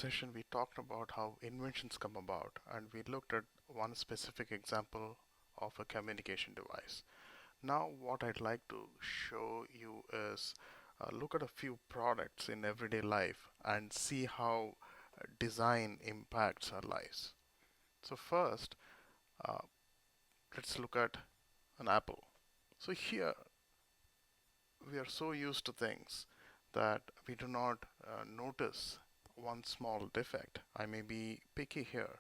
session, we talked about how inventions come about, and we looked at one specific example of a communication device. Now, what I'd like to show you is look at a few products in everyday life and see how design impacts our lives. So, first, uh, let's look at an apple. So, here we are so used to things that we do not notice one small defect. I may be picky here,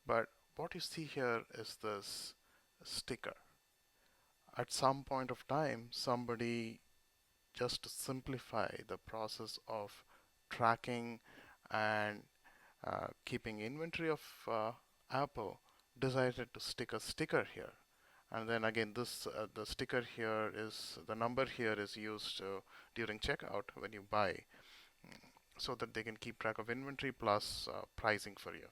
but what you see here is this sticker. At some point of time, somebody, just to simplify the process of tracking and keeping inventory of Apple, decided to stick a sticker here. And then again, this the sticker here is the number here is used during checkout when you buy, so that they can keep track of inventory plus pricing for you.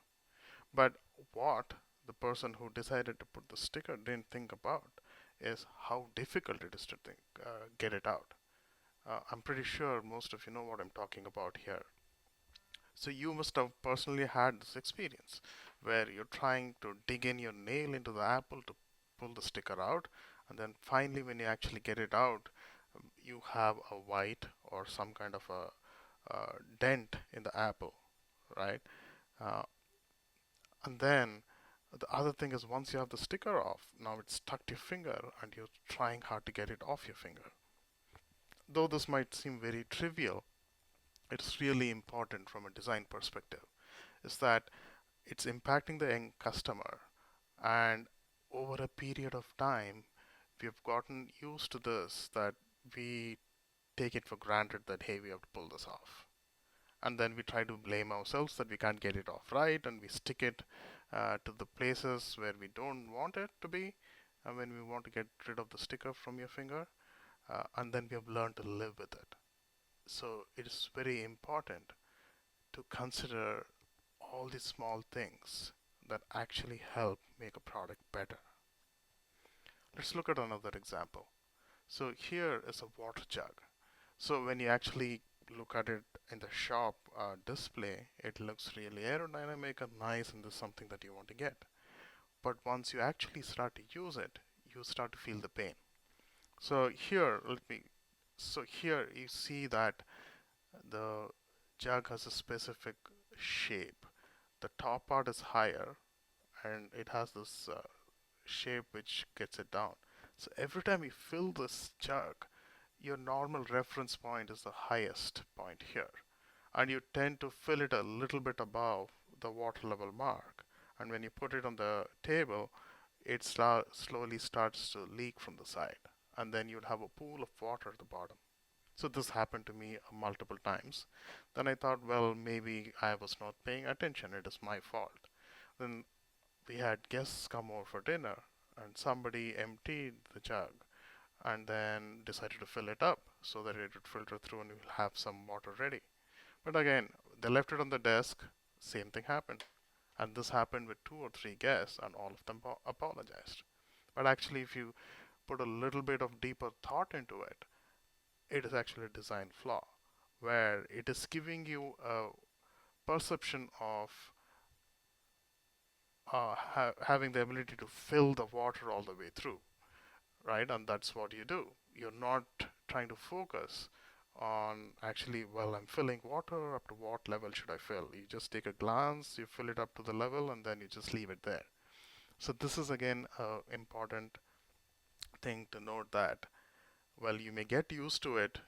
But what the person who decided to put the sticker didn't think about is how difficult it is to get it out. I'm pretty sure most of you know what I'm talking about here. So you must have personally had this experience where you're trying to dig in your nail into the apple to pull the sticker out, and then finally, when you actually get it out, you have a white or some kind of a dent in the apple, right? Uh, and then the other thing is once you have the sticker off, now it's stuck to your finger and you're trying hard to get it off your finger. Though this might seem very trivial, it's really important from a design perspective, is that it's impacting the end customer. And over a period of time, we've gotten used to this that we take it for granted that, hey, we have to pull this off. And then we try to blame ourselves that we can't get it off right, and we stick it to the places where we don't want it to be, and when we want to get rid of the sticker from your finger, and then we have learned to live with it. So it is very important to consider all these small things that actually help make a product better. Let's look at another example. So here is a water jug. So when you actually look at it in the shop display, it looks really aerodynamic and nice, and this is something that you want to get. But once you actually start to use it, you start to feel the pain. So here, so here you see that the jug has a specific shape. The top part is higher, and it has this shape which gets it down. So every time you fill this jug, your normal reference point is the highest point here, and you tend to fill it a little bit above the water level mark. And when you put it on the table, it slowly starts to leak from the side, and then you'd have a pool of water at the bottom. So this happened to me multiple times. Then I thought, well, maybe I was not paying attention. It is my fault. Then we had guests come over for dinner, and somebody emptied the jug and then decided to fill it up so that it would filter through and we'll have some water ready. But again, they left it on the desk, same thing happened. And this happened with two or three guests, and all of them apologized. But actually, if you put a little bit of deeper thought into it, it is actually a design flaw where it is giving you a perception of having the ability to fill the water all the way through, right? And that's what you do. You're not trying to focus on actually, well, I'm filling water, up to what level should I fill? You just take a glance, you fill it up to the level, and then you just leave it there. So this is again an important thing to note that, well, you may get used to it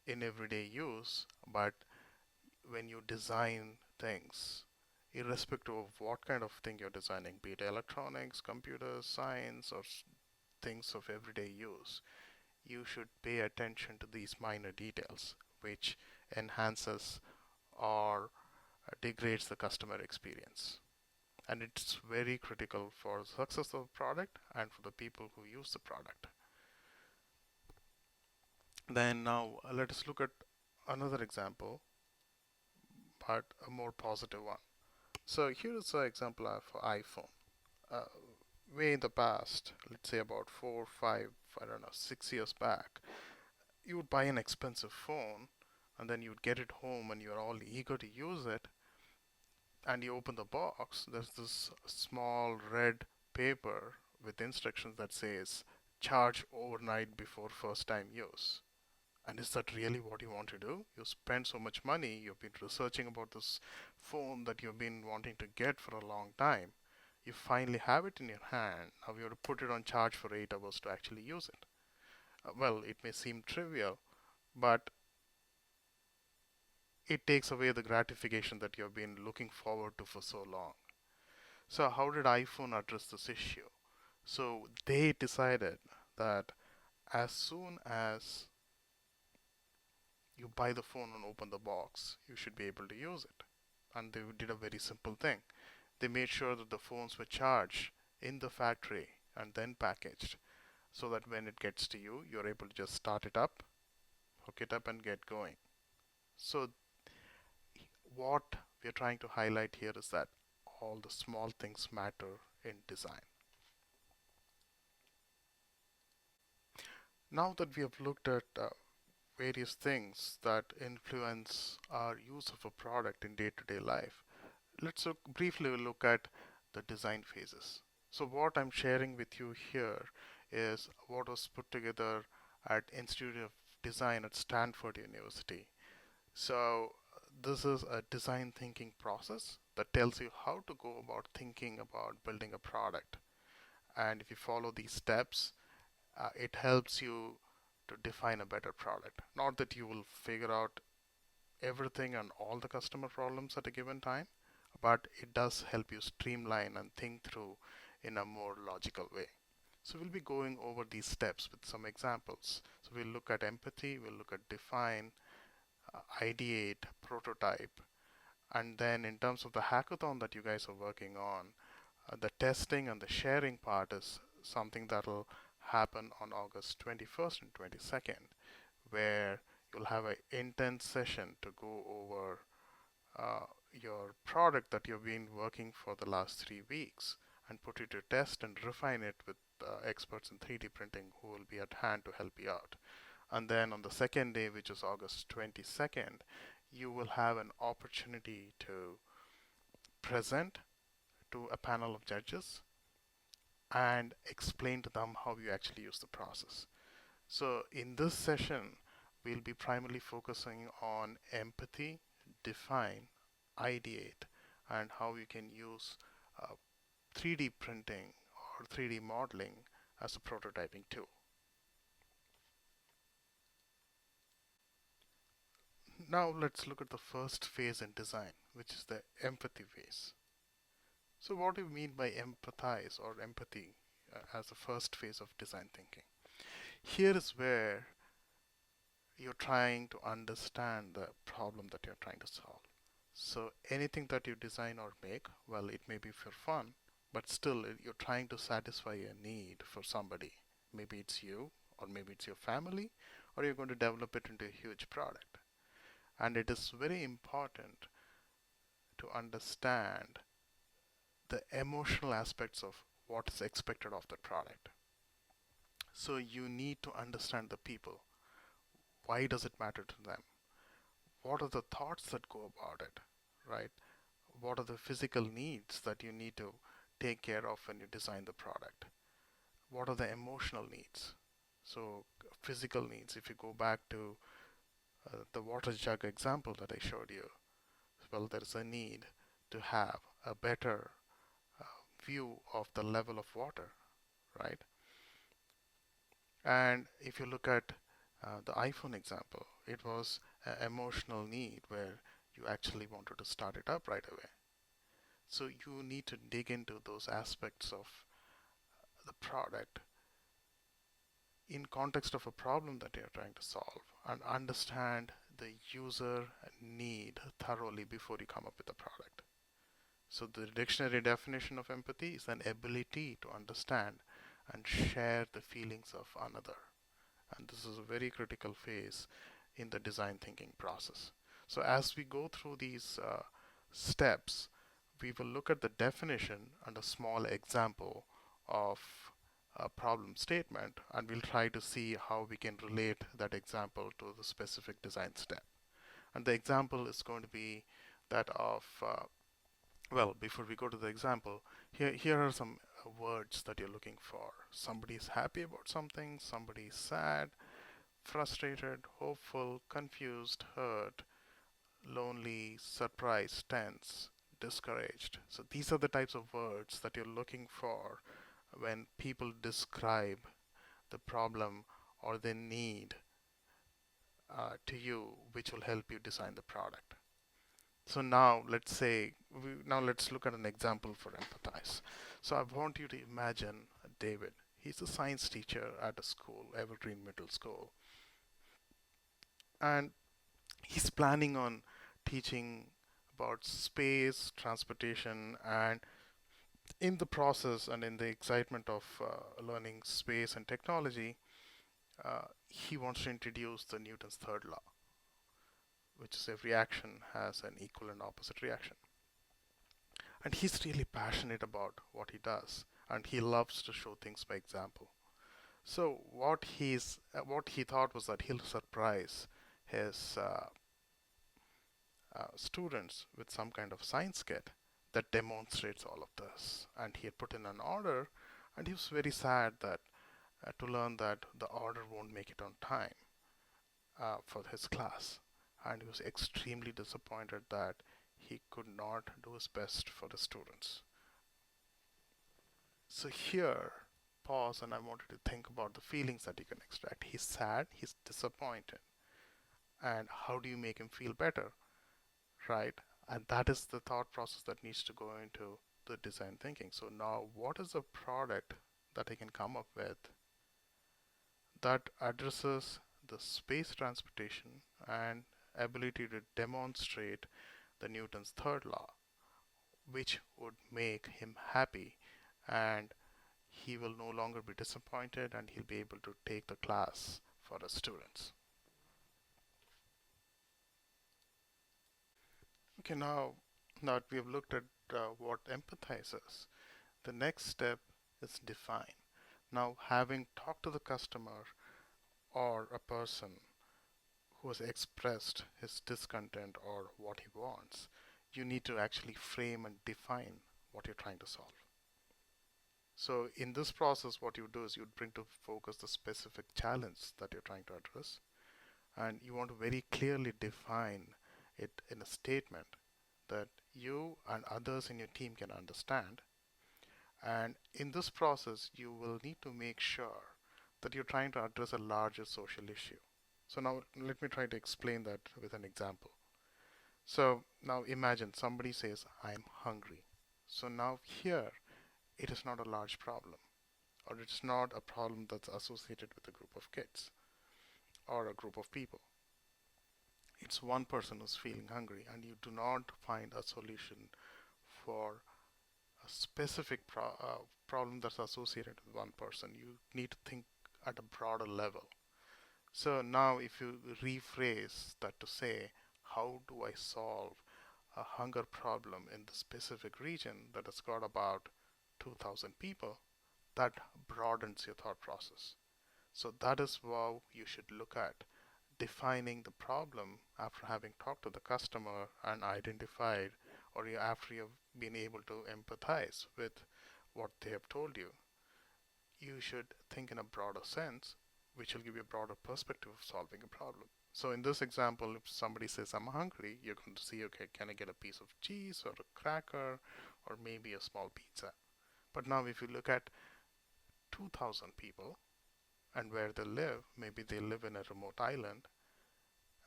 in everyday use, but when you design things, irrespective of what kind of thing you're designing, be it electronics, computers, science, or things of everyday use, you should pay attention to these minor details, which enhances or degrades the customer experience. And it's very critical for the success of the product and for the people who use the product. Then now let us look at another example, but a more positive one. So here is an example of iPhone. Uh, Way in the past, let's say about 4, 5, I don't know, 6 years back, you would buy an expensive phone and then you'd get it home and you're all eager to use it. and you open the box, there's this small red paper with instructions that says charge overnight before first time use. And is that really what you want to do? You spend so much money, you've been researching about this phone that you've been wanting to get for a long time. You finally have it in your hand. Now you have to put it on charge for 8 hours to actually use it. Well, it may seem trivial, but it takes away the gratification that you've been looking forward to for so long. So, how did iPhone address this issue? So, they decided that as soon as you buy the phone and open the box, you should be able to use it. And they did a very simple thing. They made sure that the phones were charged in the factory and then packaged so that when it gets to you, you're able to just start it up, hook it up, and get going. So, what we're trying to highlight here is that all the small things matter in design. Now that we have looked at various things that influence our use of a product in day-to-day life, let's briefly look at the design phases. So what I'm sharing with you here is what was put together at Institute of Design at Stanford University. So this is a design thinking process that tells you how to go about thinking about building a product. And if you follow these steps, it helps you to define a better product. Not that you will figure out everything and all the customer problems at a given time, but it does help you streamline and think through in a more logical way. So we'll be going over these steps with some examples. So we'll look at empathy, we'll look at define, ideate, prototype, and then in terms of the hackathon that you guys are working on, the testing and the sharing part is something that will happen on August 21st and 22nd, where you'll have an intense session to go over your product that you've been working for the last 3 weeks and put it to test and refine it with experts in 3D printing who will be at hand to help you out. And then on the second day, which is August 22nd, you will have an opportunity to present to a panel of judges and explain to them how you actually use the process. So in this session, we'll be primarily focusing on empathy, define, ideate, and how you can use uh, 3D printing or 3D modeling as a prototyping tool. Now let's look at the first phase in design, which is the empathy phase. So what do you mean by empathize or empathy as the first phase of design thinking? Here is where you're trying to understand the problem that you're trying to solve. So anything that you design or make, well, it may be for fun, but still you're trying to satisfy a need for somebody. Maybe it's you, or maybe it's your family, or you're going to develop it into a huge product. And it is very important to understand the emotional aspects of what is expected of the product. So you need to understand the people. Why does it matter to them? What are the thoughts that go about it, right? What are the physical needs that you need to take care of when you design the product? What are the emotional needs? So physical needs, if you go back to the water jug example that I showed you, well, there's a need to have a better uh, view of the level of water, right? And if you look at the iPhone example, it was an emotional need where you actually wanted to start it up right away. So you need to dig into those aspects of the product in context of a problem that you're trying to solve and understand the user need thoroughly before you come up with a product. So the dictionary definition of empathy is an ability to understand and share the feelings of another. And this is a very critical phase in the design thinking process. So as we go through these steps, we will look at the definition and a small example of a problem statement, and we'll try to see how we can relate that example to the specific design step. And the example is going to be that of Well, before we go to the example, here are some words that you're looking for. Somebody is happy about something, somebody is sad, frustrated, hopeful, confused, hurt, lonely, surprised, tense, discouraged. So these are the types of words that you're looking for when people describe the problem or the need to you, which will help you design the product. So now let's look at an example for empathize. So I want you to imagine David. He's a science teacher at a school, Evergreen Middle School, and he's planning on teaching about space, transportation, and in the process and in the excitement of learning space and technology, he wants to introduce the Newton's third law, which is every action has an equal and opposite reaction. And he's really passionate about what he does, and he loves to show things by example. So what he thought was that he'll surprise his students with some kind of science kit that demonstrates all of this. And he had put in an order, and he was very sad that to learn that the order won't make it on time for his class. And he was extremely disappointed that he could not do his best for the students. So here, pause, and I wanted to think about the feelings that you can extract. He's sad, he's disappointed, and how do you make him feel better, right? And that is the thought process that needs to go into the design thinking. So now, what is a product that I can come up with that addresses the space transportation and ability to demonstrate the Newton's third law, which would make him happy, and he will no longer be disappointed and he'll be able to take the class for his students. Okay, now that we have looked at what empathize is, the next step is define. Now, having talked to the customer or a person who has expressed his discontent or what he wants, you need to actually frame and define what you're trying to solve. So in this process, what you do is you bring to focus the specific challenge that you're trying to address, and you want to very clearly define it in a statement that you and others in your team can understand. And in this process, you will need to make sure that you're trying to address a larger social issue. So now let me try to explain that with an example. So now imagine somebody says, I'm hungry. So now here, it is not a large problem, or it's not a problem that's associated with a group of kids or a group of people. It's one person who's feeling hungry, and you do not find a solution for a specific problem that's associated with one person. You need to think at a broader level. So now, if you rephrase that to say, how do I solve a hunger problem in the specific region that has got about 2,000 people, that broadens your thought process. So that is how you should look at defining the problem after having talked to the customer and identified, or after you've been able to empathize with what they have told you. You should think in a broader sense, which will give you a broader perspective of solving a problem. So in this example, if somebody says, I'm hungry, you're going to see, okay, can I get a piece of cheese or a cracker or maybe a small pizza? But now if you look at 2,000 people and where they live, maybe they live in a remote island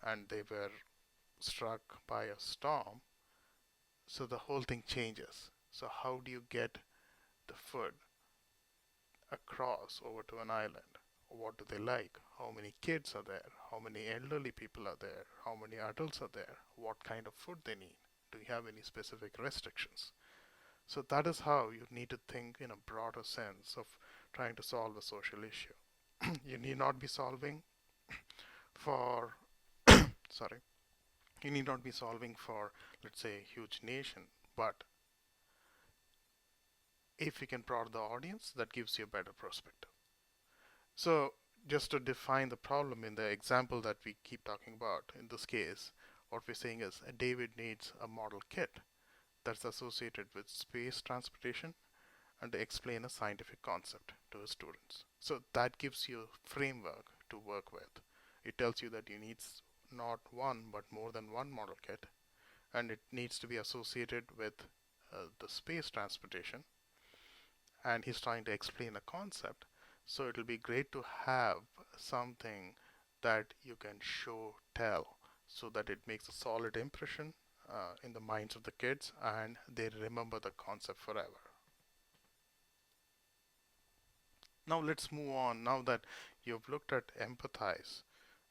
and they were struck by a storm, so the whole thing changes. So how do you get the food across over to an island? What do they like? How many kids are there? How many elderly people are there? How many adults are there? What kind of food they need? Do you have any specific restrictions? So that is how you need to think in a broader sense of trying to solve a social issue. You need not be solving for, sorry, you need not be solving for, let's say, a huge nation, but if you can broaden the audience, that gives you a better perspective. So just to define the problem in the example that we keep talking about, in this case, what we're saying is David needs a model kit that's associated with space transportation and to explain a scientific concept to his students. So that gives you a framework to work with. It tells you that you need not one but more than one model kit, and it needs to be associated with the space transportation, and he's trying to explain a concept. So it'll be great to have something that you can show tell so that it makes a solid impression in the minds of the kids and they remember the concept forever. Now let's move on. Now that you've looked at empathize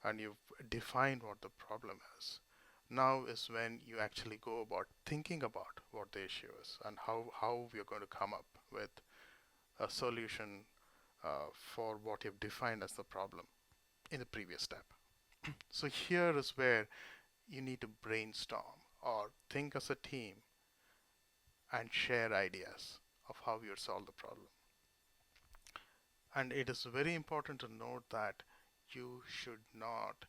and you've defined what the problem is, now is when you actually go about thinking about what the issue is and how we're going to come up with a solution for what you've defined as the problem in the previous step. So here is where you need to brainstorm or think as a team and share ideas of how you solve the problem. And it is very important to note that you should not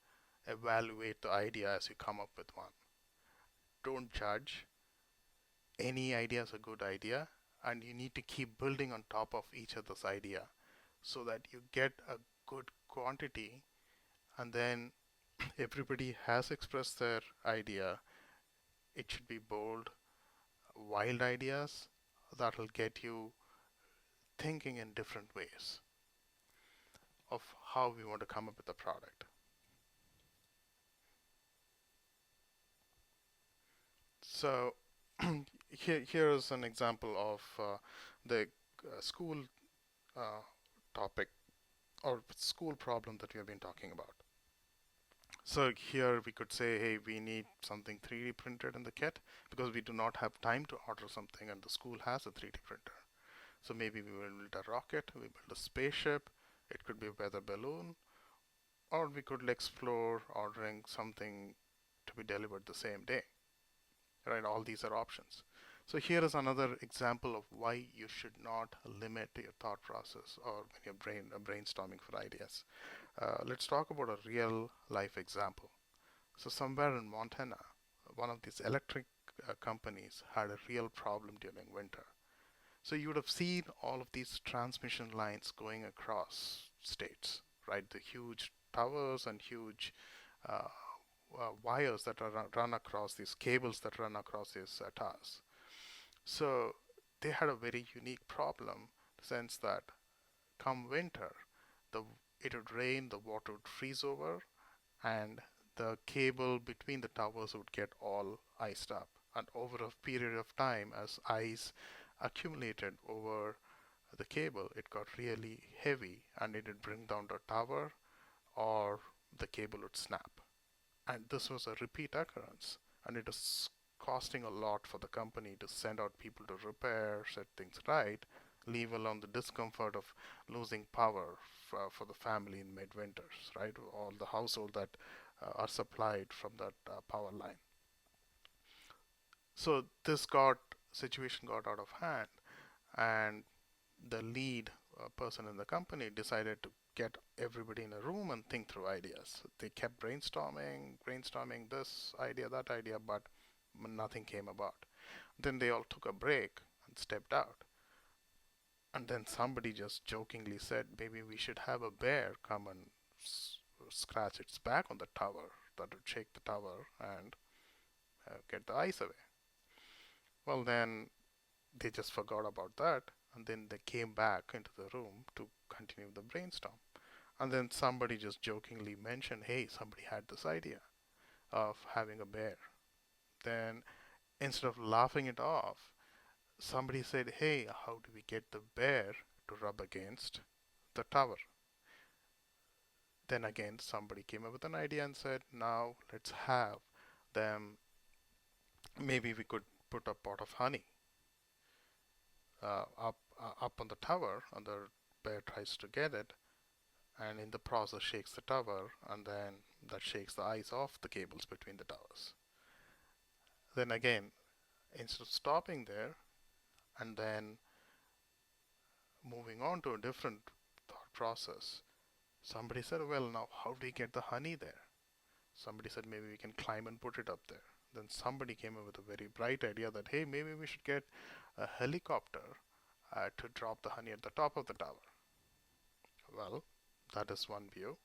evaluate the idea as you come up with one. Don't judge. Any idea is a good idea, and you need to keep building on top of each other's idea so that you get a good quantity, and then everybody has expressed their idea. It should be bold, wild ideas that will get you thinking in different ways of how we want to come up with a product. So here is an example of the school uh, topic or school problem that we have been talking about. So here we could say, hey, we need something 3D printed in the kit because we do not have time to order something and the school has a 3D printer. So maybe we will build a rocket, we build a spaceship, it could be a weather balloon, or we could explore ordering something to be delivered the same day. Right, all these are options. So here is another example of why you should not limit your thought process or when you're brainstorming for ideas. Let's talk about a real life example. So somewhere in Montana, one of these electric companies had a real problem during winter. So you would have seen all of these transmission lines going across states, right? The huge towers and huge uh, wires that are run across these cables that run across these towers. So they had a very unique problem, since that come winter, the it would rain, the water would freeze over, and the cable between the towers would get all iced up. And over a period of time, as ice accumulated over the cable, it got really heavy and it would bring down the tower or the cable would snap. And this was a repeat occurrence, and it is costing a lot for the company to send out people to repair, set things right, leave alone the discomfort of losing power for the family in midwinters, right? All the household that are supplied from that power line. So this situation got out of hand, and the lead person in the company decided to get everybody in a room and think through ideas. They kept brainstorming this idea, that idea, but nothing came about. Then they all took a break and stepped out. And then somebody just jokingly said, maybe we should have a bear come and scratch its back on the tower. That would shake the tower and get the ice away. Well, then they just forgot about that, and then they came back into the room to continue the brainstorm. And then somebody just jokingly mentioned, hey, somebody had this idea of having a bear. Then instead of laughing it off, somebody said, hey, how do we get the bear to rub against the tower? Then again, somebody came up with an idea and said, now let's have them, maybe we could put a pot of honey up on the tower, and the bear tries to get it, and in the process shakes the tower, and then that shakes the ice off the cables between the towers. Then again, instead of stopping there and then moving on to a different thought process, somebody said, well, now how do we get the honey there? Somebody said, maybe we can climb and put it up there. Then somebody came up with a very bright idea that, hey, maybe we should get a helicopter to drop the honey at the top of the tower. Well, that is one view.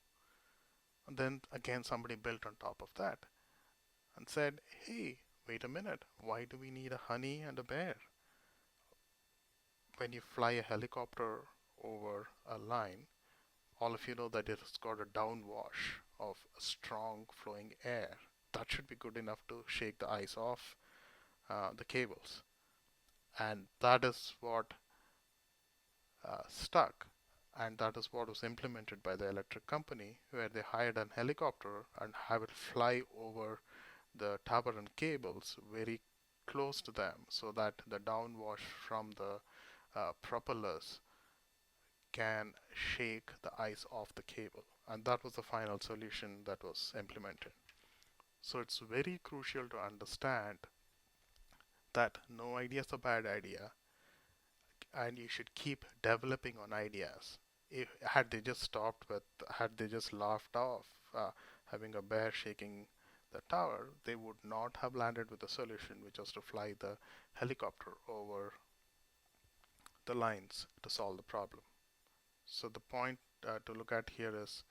And then again, somebody built on top of that and said, hey, wait a minute, why do we need a honey and a bear? When you fly a helicopter over a line, all of you know that it's got a downwash of strong flowing air. That should be good enough to shake the ice off the cables. And that is what stuck. And that is what was implemented by the electric company, where they hired an helicopter and have it fly over the tower and cables very close to them so that the downwash from the propellers can shake the ice off the cable. And that was the final solution that was implemented. So it's very crucial to understand that no idea is a bad idea, and you should keep developing on ideas. If had they just stopped with, had they just laughed off having a bear shaking the tower, they would not have landed with a solution, which was to fly the helicopter over the lines to solve the problem. So the point to look at here is,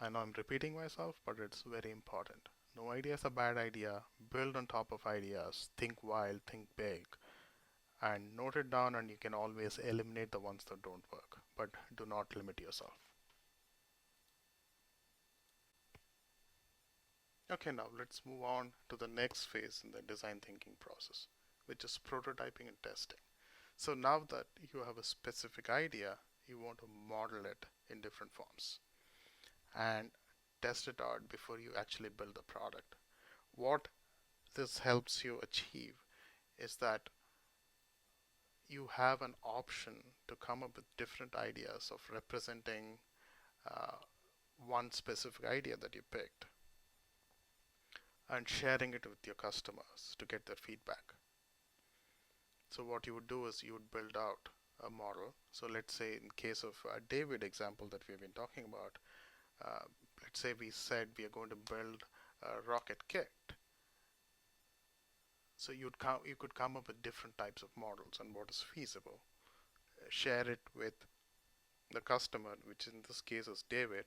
I know I'm repeating myself, but it's very important. No idea is a bad idea. Build on top of ideas. Think wild, think big, and note it down, and you can always eliminate the ones that don't work, but do not limit yourself. Okay, now let's move on to the next phase in the design thinking process, which is prototyping and testing. So now that you have a specific idea, you want to model it in different forms and test it out before you actually build the product. What this helps you achieve is that you have an option to come up with different ideas of representing uh, one specific idea that you picked and sharing it with your customers to get their feedback. So what you would do is you would build out a model. So let's say in case of David example that we've been talking about, uh, let's say we said we are going to build a rocket kit. So you could come up with different types of models and what is feasible. Share it with the customer, which in this case is David,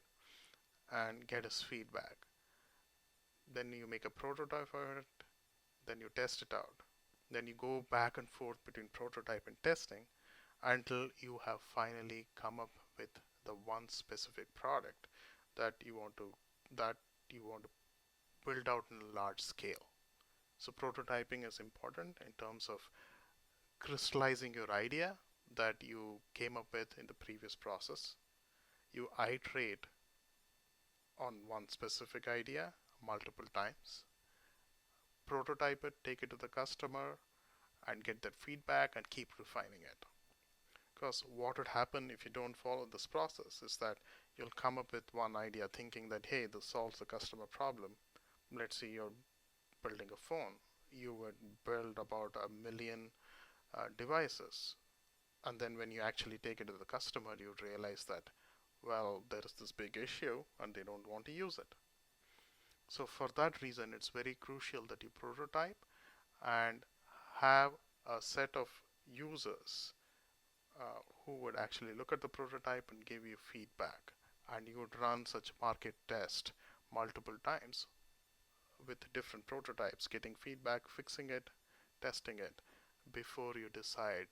and get his feedback. Then you make a prototype for it, then you test it out. Then you go back and forth between prototype and testing until you have finally come up with the one specific product that you want to build out in a large scale. So prototyping is important in terms of crystallizing your idea that you came up with in the previous process. You iterate on one specific idea multiple times, prototype it, take it to the customer, and get that feedback and keep refining it. Because what would happen if you don't follow this process is that you'll come up with one idea thinking that, hey, this solves the customer problem. Let's say you're building a phone. You would build about 1 million devices. And then when you actually take it to the customer, you realize that, well, there is this big issue and they don't want to use it. So for that reason, it's very crucial that you prototype and have a set of users who would actually look at the prototype and give you feedback. And you would run such market test multiple times with different prototypes, getting feedback, fixing it, testing it before you decide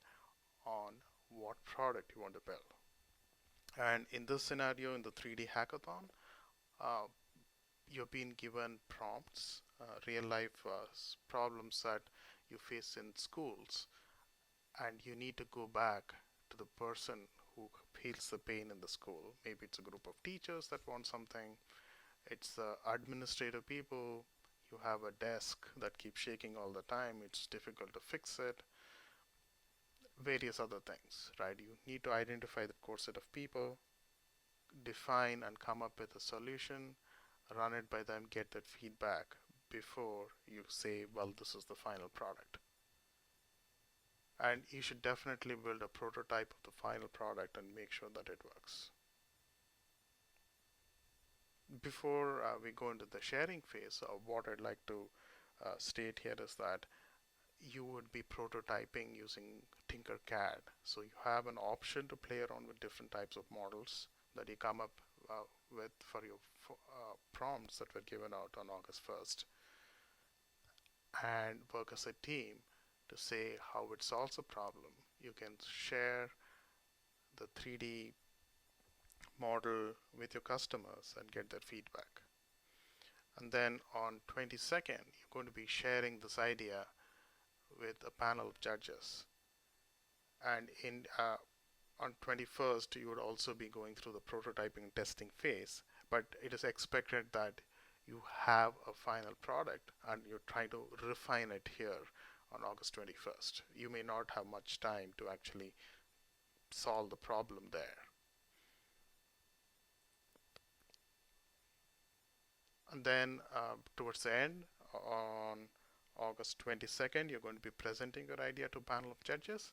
on what product you want to build. And in this scenario, in the 3D hackathon, uh, you've been given prompts, real life problems that you face in schools, and you need to go back to the person who feels the pain in the school. Maybe it's a group of teachers that want something, it's the administrative people, you have a desk that keeps shaking all the time, it's difficult to fix it, various other things, right? You need to identify the core set of people, define and come up with a solution, run it by them, get that feedback before you say, well, this is the final product. And you should definitely build a prototype of the final product and make sure that it works. Before we go into the sharing phase, what I'd like to state here is that you would be prototyping using Tinkercad. So you have an option to play around with different types of models that you come up with for your prompts that were given out on August 1st, and work as a team to say how it solves a problem. You can share the 3D model with your customers and get their feedback. And then on 22nd, you're going to be sharing this idea with a panel of judges. And on 21st, you would also be going through the prototyping and testing phase, but it is expected that you have a final product and you're trying to refine it here on August 21st. You may not have much time to actually solve the problem there. And then towards the end, on August 22nd, you're going to be presenting your idea to a panel of judges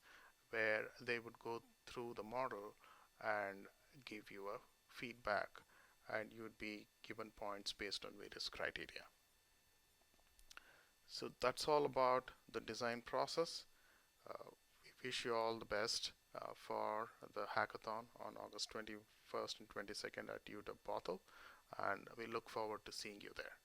where they would go through the model and give you a feedback, and you would be given points based on various criteria. So that's all about the design process. We wish you all the best for the hackathon on August 21st and 22nd at UW Bothell, and we look forward to seeing you there.